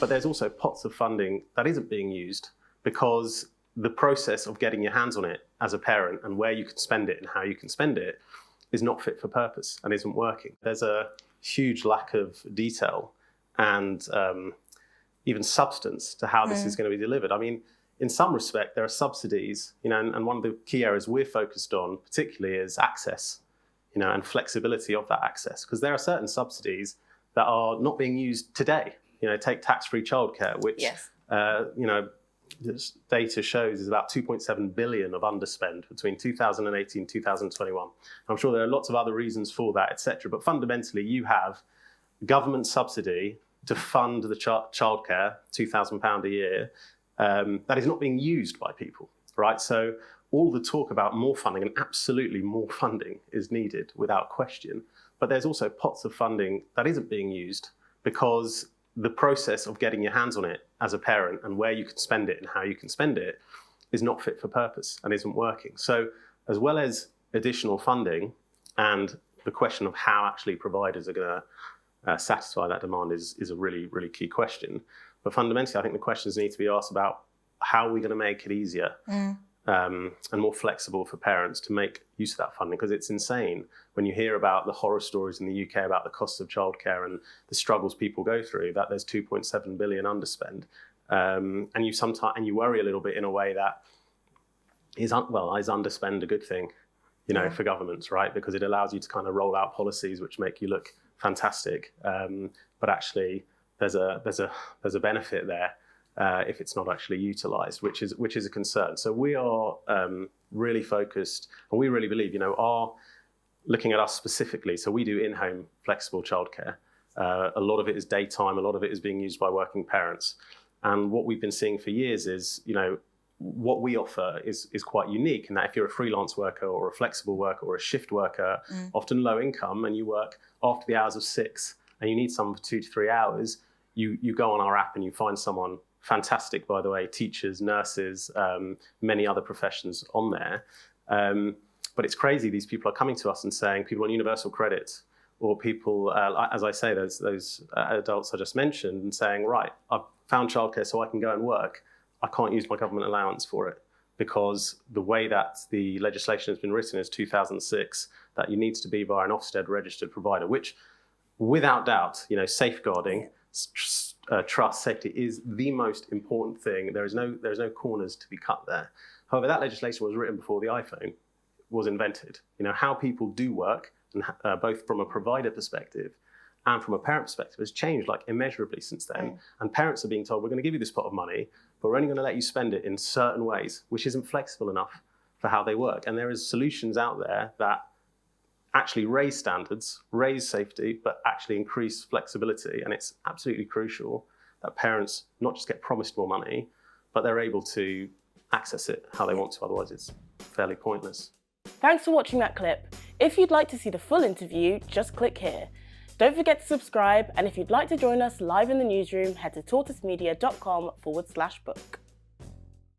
But there's also pots of funding that isn't being used because the process of getting your hands on it as a parent and where you can spend it and how you can spend it is not fit for purpose and isn't working. There's a huge lack of detail and even substance to how this is going to be delivered. I mean, in some respect, there are subsidies, and one of the key areas we're focused on particularly is access, and flexibility of that access, because there are certain subsidies that are not being used today. Take tax-free childcare, which, this data shows is about 2.7 billion of underspend between 2018 and 2021. I'm sure there are lots of other reasons for that, etc. But fundamentally, you have government subsidy to fund the childcare, £2,000 a year, that is not being used by people, right? So all the talk about more funding, and absolutely more funding is needed without question, but there's also pots of funding that isn't being used because the process of getting your hands on it as a parent and where you can spend it and how you can spend it is not fit for purpose and isn't working. So as well as additional funding and the question of how actually providers are going to satisfy that demand is a really, really key question. But fundamentally, I think the questions need to be asked about how are we going to make it easier and more flexible for parents to make use of that funding, because it's insane when you hear about the horror stories in the UK about the cost of childcare and the struggles people go through, that there's 2.7 billion underspend. And you worry a little bit in a way that is underspend a good thing, for governments, right? Because it allows you to kind of roll out policies which make you look fantastic, but actually there's a benefit there if it's not actually utilised, which is a concern. So we are really focused, and we really believe, are looking at us specifically. So we do in-home flexible childcare. A lot of it is daytime. A lot of it is being used by working parents. And what we've been seeing for years is, what we offer is quite unique in that if you're a freelance worker or a flexible worker or a shift worker, often low income, and you work after the hours of 6 and you need someone for 2 to 3 hours, you go on our app and you find someone fantastic, by the way, teachers, nurses, many other professions on there. But it's crazy, these people are coming to us and saying, people on universal credit, or people, as I say, those adults I just mentioned, and saying, right, I've found childcare so I can go and work. I can't use my government allowance for it because the way that the legislation has been written is 2006, that you need to be via an Ofsted registered provider, which without doubt, safeguarding, trust, safety is the most important thing. There's no corners to be cut there. However, that legislation was written before the iPhone was invented. How people do work, and both from a provider perspective and from a parent perspective, has changed immeasurably since then. And parents are being told, we're going to give you this pot of money, but we're only going to let you spend it in certain ways, which isn't flexible enough for how they work. And there is solutions out there that actually raise standards, raise safety, but actually increase flexibility. And it's absolutely crucial that parents not just get promised more money, but they're able to access it how they want to. Otherwise, it's fairly pointless. Thanks for watching that clip. If you'd like to see the full interview, just click here. Don't forget to subscribe, and if you'd like to join us live in the newsroom, head to tortoisemedia.com/book.